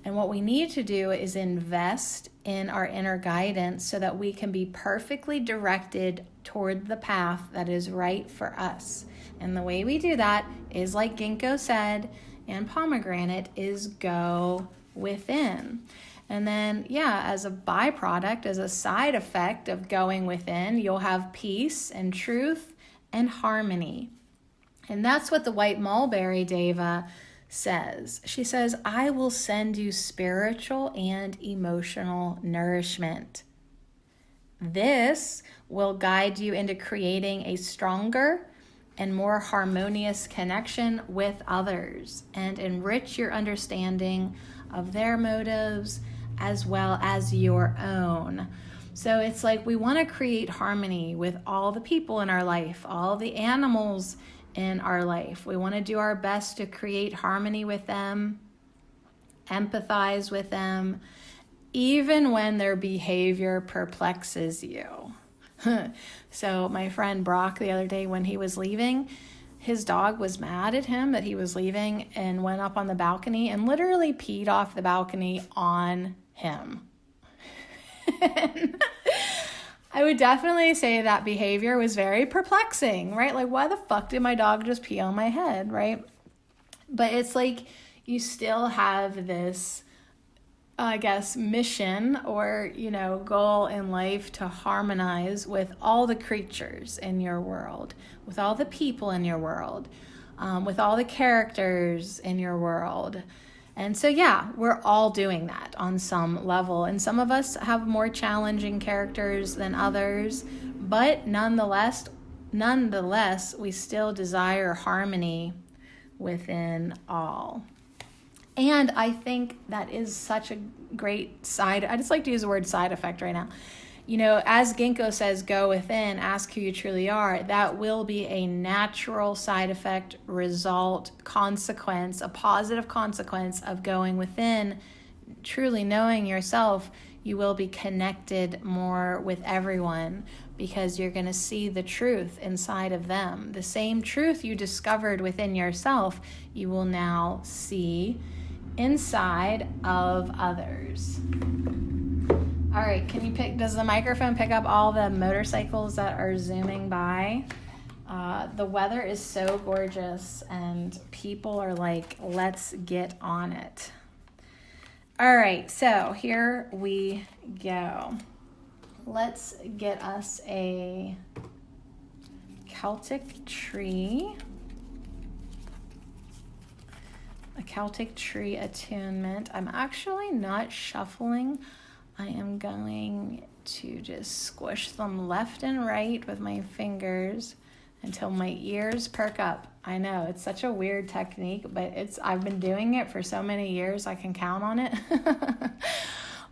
And what we need to do is invest in our inner guidance so that we can be perfectly directed toward the path that is right for us. And the way we do that is, like ginkgo said, and pomegranate, is go within. And then, as a byproduct, as a side effect of going within, you'll have peace and truth and harmony. And that's what the white mulberry deva says. She says, I will send you spiritual and emotional nourishment. This will guide you into creating a stronger and more harmonious connection with others and enrich your understanding of their motives as well as your own. So it's like we want to create harmony with all the people in our life, all the animals in our life. We want to do our best to create harmony with them, empathize with them, even when their behavior perplexes you. So my friend Brock, the other day when he was leaving, his dog was mad at him that he was leaving and went up on the balcony and literally peed off the balcony on him. I would definitely say that behavior was very perplexing, right? Like, why the fuck did my dog just pee on my head, right? But it's like you still have this I guess, mission or, goal in life to harmonize with all the creatures in your world, with all the people in your world, with all the characters in your world. And so, yeah, we're all doing that on some level. And some of us have more challenging characters than others, but nonetheless, we still desire harmony within all. And I think that is such a great I just like to use the word side effect right now. As Ginkgo says, go within, ask who you truly are. That will be a natural side effect, result, consequence, a positive consequence of going within, truly knowing yourself. You will be connected more with everyone because you're going to see the truth inside of them. The same truth you discovered within yourself, you will now see inside of others. All right, does the microphone pick up all the motorcycles that are zooming by? The weather is so gorgeous and people are like, let's get on it. All right, so here we go. Let's get us a Celtic tree. A Celtic tree attunement. I'm actually not shuffling. I am going to just squish them left and right with my fingers until my ears perk up. I know it's such a weird technique, but I've been doing it for so many years I can count on it.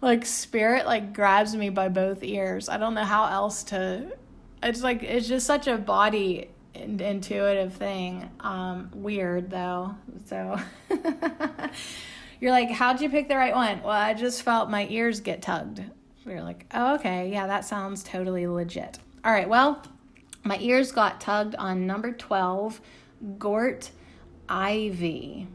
Like spirit grabs me by both ears. I don't know how else to. It's just such a body intuitive thing. Weird though. So you're like, how'd you pick the right one? Well, I just felt my ears get tugged. You're like, oh, okay, yeah, that sounds totally legit. All right, well, my ears got tugged on number 12, Gort Ivy.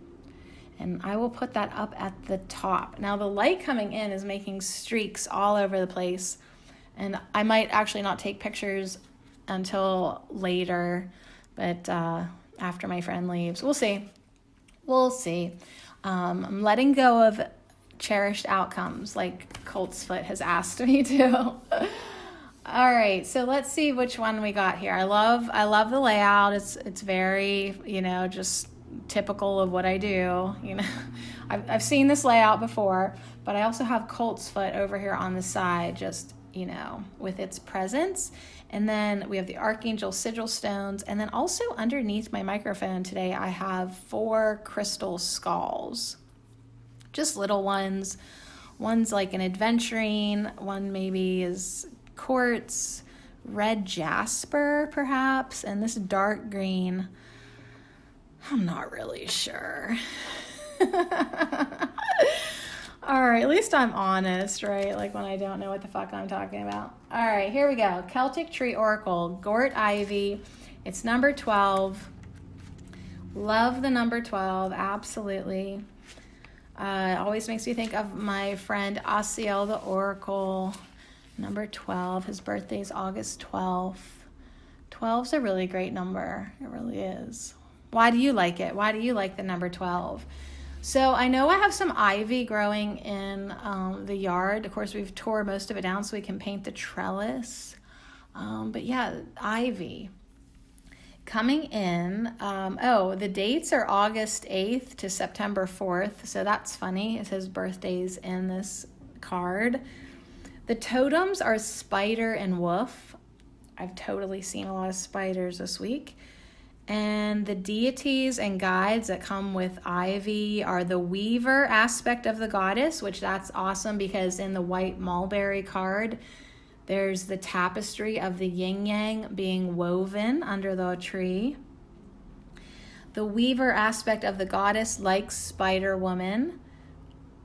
And I will put that up at the top. Now the light coming in is making streaks all over the place. And I might actually not take pictures until later, but after my friend leaves. We'll see. I'm letting go of cherished outcomes like Coltsfoot has asked me to. All right, so let's see which one we got here. I love the layout. It's very, just typical of what I do. I've seen this layout before, but I also have Coltsfoot over here on the side, just, with its presence. And then we have the Archangel Sigil Stones. And then also underneath my microphone today, I have 4 crystal skulls. Just little ones. One's like an adventurine. One maybe is quartz, red jasper perhaps. And this dark green, I'm not really sure. All right, at least I'm honest, right? Like when I don't know what the fuck I'm talking about. All right, here we go. Celtic Tree Oracle, Gort Ivy. It's number 12. Love the number 12, absolutely. Always makes me think of my friend Asiel the Oracle. Number 12, his birthday is August 12th. 12's a really great number. It really is. Why do you like it? Why do you like the number 12? So I know I have some ivy growing in the yard. Of course, we've tore most of it down so we can paint the trellis. But yeah, ivy. Coming in, the dates are August 8th to September 4th. So that's funny. It says birthdays in this card. The totems are spider and wolf. I've totally seen a lot of spiders this week. And the deities and guides that come with ivy are the weaver aspect of the goddess, which that's awesome because in the white mulberry card, there's the tapestry of the yin yang being woven under the tree. The weaver aspect of the goddess, like Spider Woman,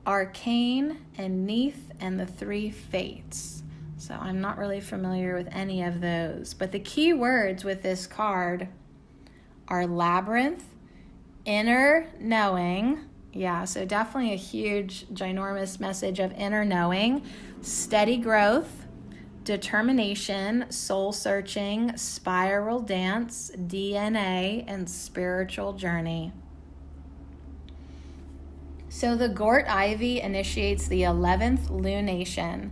Arcane and Neith, and the 3 fates. So I'm not really familiar with any of those. But the key words with this card are labyrinth, inner knowing. Yeah, so definitely a huge, ginormous message of inner knowing, steady growth, determination, soul searching, spiral dance, DNA, and spiritual journey. So the Gort ivy initiates the 11th lunation.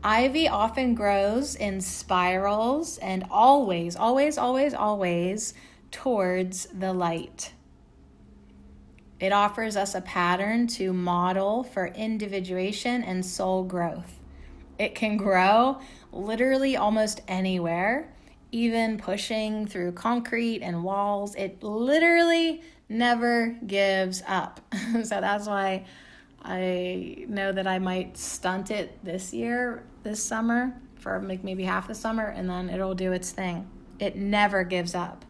Ivy often grows in spirals and always, always, always, always towards the light. It offers us a pattern to model for individuation and soul growth. It can grow literally almost anywhere, even pushing through concrete and walls. It literally never gives up. So that's why I know that I might stunt it this summer, for maybe half the summer, and then it'll do its thing. It never gives up.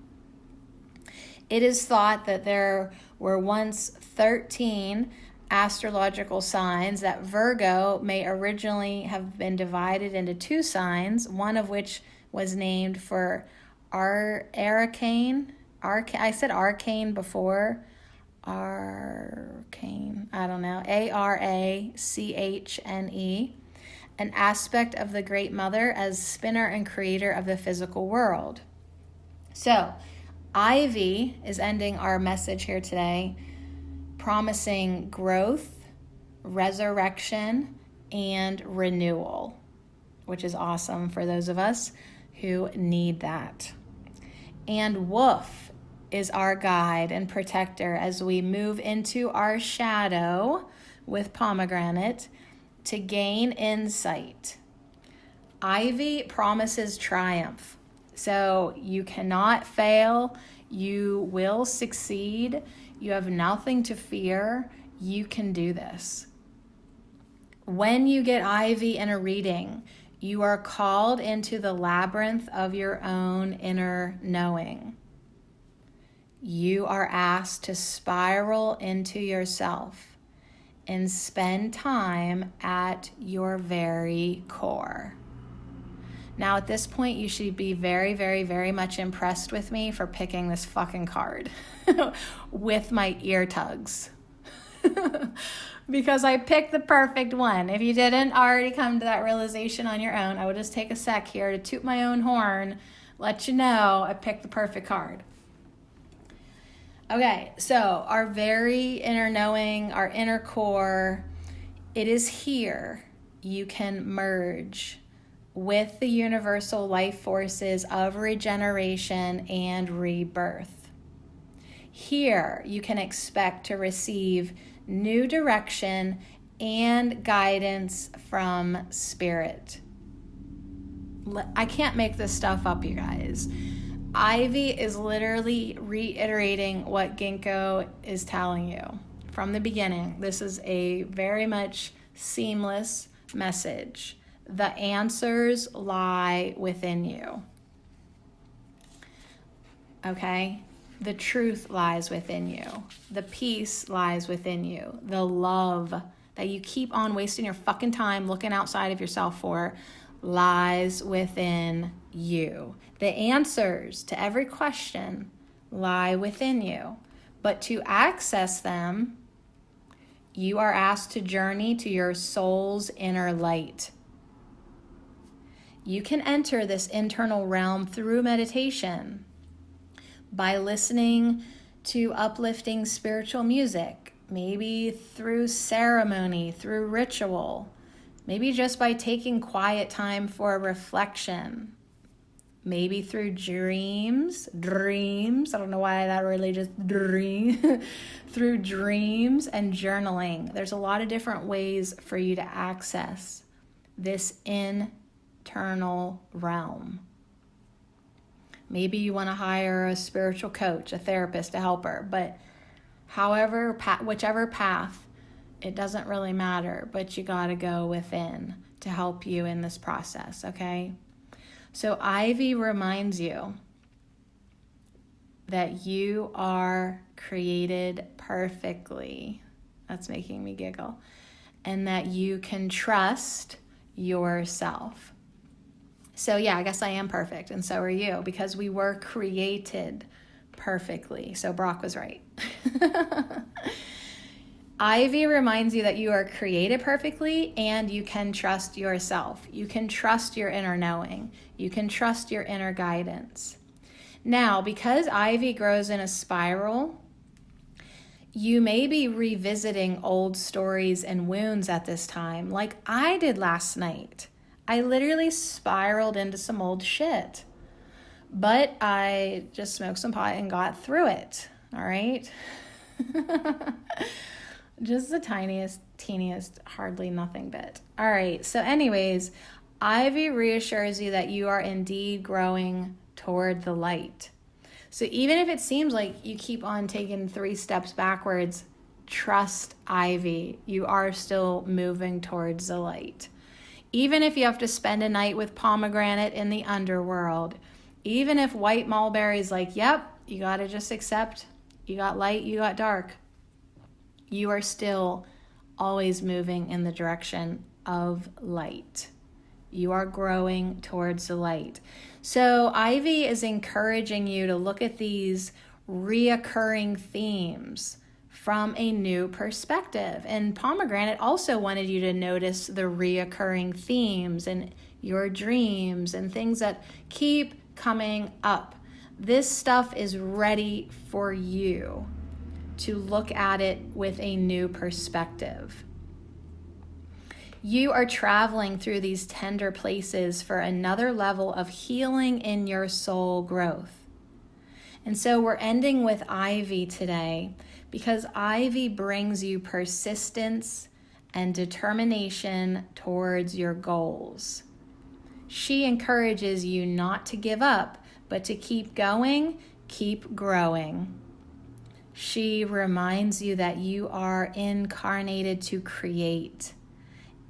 It is thought that there were once 13 astrological signs, that Virgo may originally have been divided into 2 signs, one of which was named for Arcane. I said arcane before. Arcane. I don't know. Arachne. An aspect of the Great Mother as spinner and creator of the physical world. So, Ivy is ending our message here today, promising growth, resurrection, and renewal, which is awesome for those of us who need that. And Wolf is our guide and protector as we move into our shadow with Pomegranate to gain insight. Ivy promises triumph. So you cannot fail. You will succeed. You have nothing to fear. You can do this. When you get Ivy in a reading, you are called into the labyrinth of your own inner knowing. You are asked to spiral into yourself and spend time at your very core. Now, at this point, you should be very, very, very much impressed with me for picking this fucking card with my ear tugs. Because I picked the perfect one. If you didn't already come to that realization on your own, I would just take a sec here to toot my own horn, let you know I picked the perfect card. Okay, so our very inner knowing, our inner core, it is here you can merge with the universal life forces of regeneration and rebirth. Here you can expect to receive new direction and guidance from Spirit. I can't make this stuff up, you guys. Ivy is literally reiterating what Ginkgo is telling you from the beginning. This is a very much seamless message. The answers lie within you. Okay? The truth lies within you. The peace lies within you. The love that you keep on wasting your fucking time looking outside of yourself for lies within you. The answers to every question lie within you. But to access them, you are asked to journey to your soul's inner light. You can enter this internal realm through meditation, by listening to uplifting spiritual music, maybe through ceremony, through ritual, maybe just by taking quiet time for reflection, maybe through dreams, I don't know why that really just dream, through dreams and journaling. There's a lot of different ways for you to access this internal realm. Maybe you want to hire a spiritual coach, a therapist, a helper, but whichever path, it doesn't really matter, but you got to go within to help you in this process, okay? So Ivy reminds you that you are created perfectly. That's making me giggle. And that you can trust yourself. So yeah, I guess I am perfect, and so are you, because we were created perfectly. So Brock was right. Ivy reminds you that you are created perfectly and you can trust yourself. You can trust your inner knowing. You can trust your inner guidance. Now, because Ivy grows in a spiral, You may be revisiting old stories and wounds at this time, like I did last night. I literally spiraled into some old shit, but I just smoked some pot and got through it. All right. Just the teeniest, hardly nothing bit. All right. So anyways, Ivy reassures you that you are indeed growing toward the light. So even if it seems like you keep on taking 3 steps backwards, trust Ivy. You are still moving towards the light. Even if you have to spend a night with pomegranate in the underworld, even if white mulberry's like, yep, you got to just accept, you got light, you got dark, you are still always moving in the direction of light. You are growing towards the light. So Ivy is encouraging you to look at these reoccurring themes from a new perspective. And Pomegranate also wanted you to notice the reoccurring themes and your dreams and things that keep coming up. This stuff is ready for you to look at it with a new perspective. You are traveling through these tender places for another level of healing in your soul growth. And so we're ending with Ivy today because Ivy brings you persistence and determination towards your goals. She encourages you not to give up, but to keep going, keep growing. She reminds you that you are incarnated to create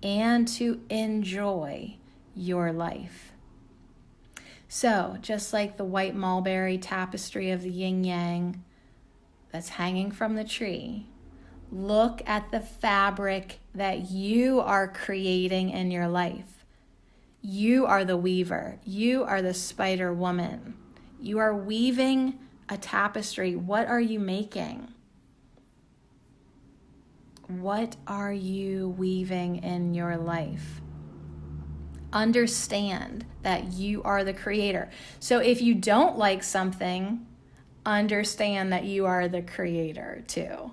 and to enjoy your life. So, just like the white mulberry tapestry of the yin yang that's hanging from the tree, look at the fabric that you are creating in your life. You are the weaver. You are the spider woman. You are weaving a tapestry. What are you making? What are you weaving in your life? Understand that you are the creator. So if you don't like something, understand that you are the creator too.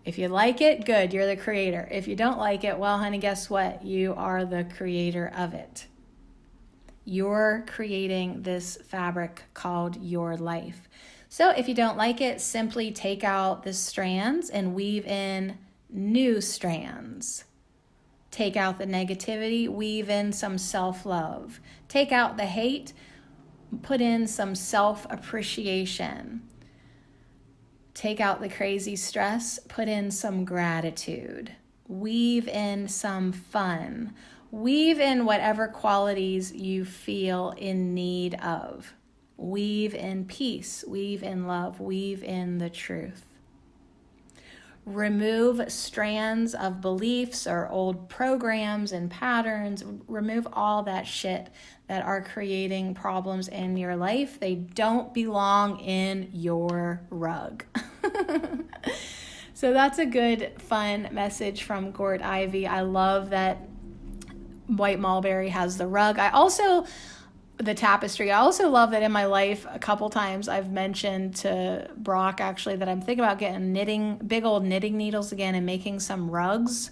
If you like it, good, you're the creator. If you don't like it, well, honey, guess what? You are the creator of it. You're creating this fabric called your life. So if you don't like it, simply take out the strands and weave in new strands. Take out the negativity, weave in some self-love. Take out the hate, put in some self-appreciation. Take out the crazy stress, put in some gratitude. Weave in some fun. Weave in whatever qualities you feel in need of. Weave in peace, weave in love, weave in the truth. Remove strands of beliefs or old programs and patterns. Remove all that shit that are creating problems in your life. They don't belong in your rug. So that's a good, fun message from Gort Ivy. I love that white mulberry has the rug. The tapestry. I also love that in my life, a couple times I've mentioned to Brock actually that I'm thinking about getting big old knitting needles again and making some rugs.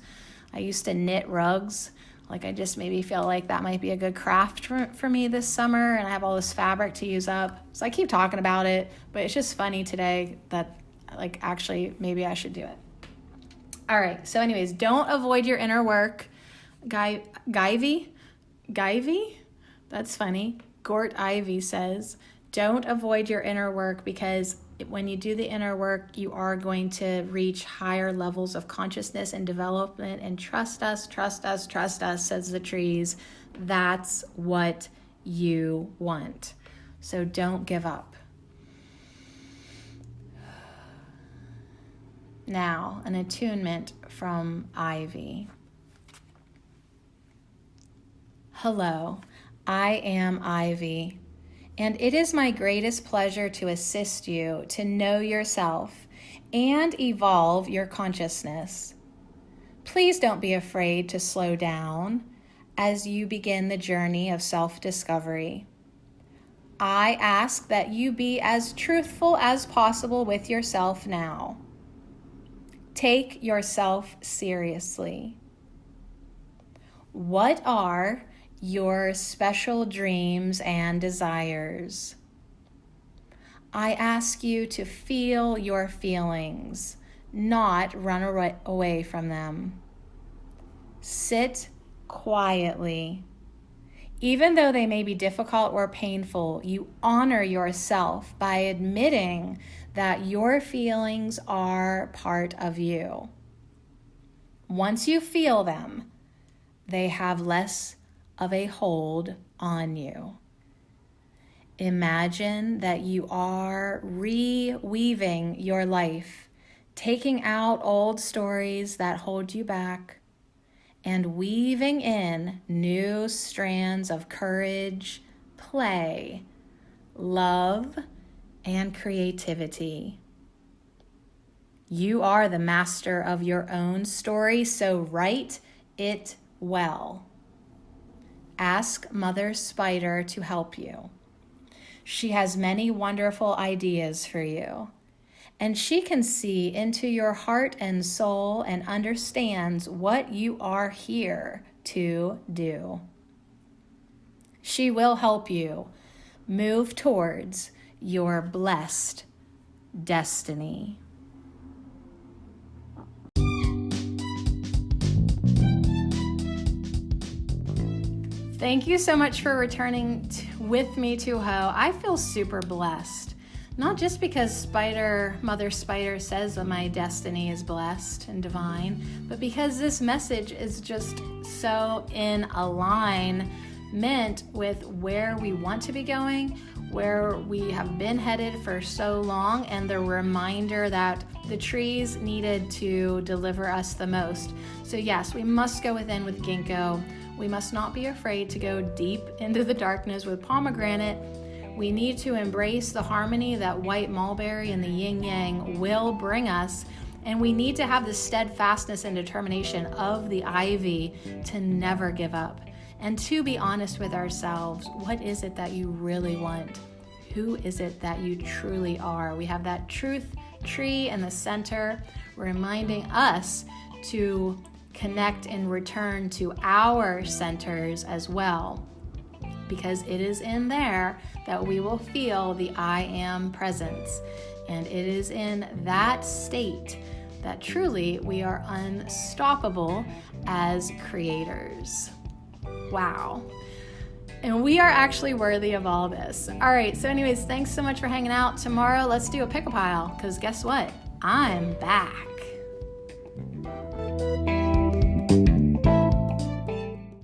I used to knit rugs. Like I just maybe feel like that might be a good craft for me this summer, and I have all this fabric to use up. So I keep talking about it, but it's just funny today that like actually maybe I should do it. All right. So anyways, don't avoid your inner work. Guyvy? That's funny. Gort Ivy says, don't avoid your inner work because when you do the inner work, you are going to reach higher levels of consciousness and development. And trust us, says the trees. That's what you want. So don't give up. Now, an attunement from Ivy. Hello. I am Ivy, and it is my greatest pleasure to assist you to know yourself and evolve your consciousness. Please don't be afraid to slow down as you begin the journey of self-discovery. I ask that you be as truthful as possible with yourself now. Take yourself seriously. What are your special dreams and desires? I ask you to feel your feelings, not run away from them. Sit quietly. Even though they may be difficult or painful, you honor yourself by admitting that your feelings are part of you. Once you feel them, they have less of a hold on you. Imagine that you are reweaving your life, taking out old stories that hold you back, and weaving in new strands of courage, play, love, and creativity. You are the master of your own story, so write it well. Ask Mother Spider to help you. She has many wonderful ideas for you, and she can see into your heart and soul and understands what you are here to do. She will help you move towards your blessed destiny. Thank you so much for returning with me to Ho. I feel super blessed. Not just because Mother Spider says that my destiny is blessed and divine, but because this message is just so in alignment with where we want to be going, where we have been headed for so long, and the reminder that the trees needed to deliver us the most. So yes, we must go within with ginkgo. We must not be afraid to go deep into the darkness with pomegranate. We need to embrace the harmony that white mulberry and the yin yang will bring us. And we need to have the steadfastness and determination of the ivy to never give up. And to be honest with ourselves, what is it that you really want? Who is it that you truly are? We have that truth tree in the center, reminding us to connect and return to our centers as well, because it is in there that we will feel the I am presence. And it is in that state that truly we are unstoppable as creators. Wow. And we are actually worthy of all this. All right, so anyways, thanks so much for hanging out. Tomorrow, let's do a pick-a-pile, because guess what? I'm back.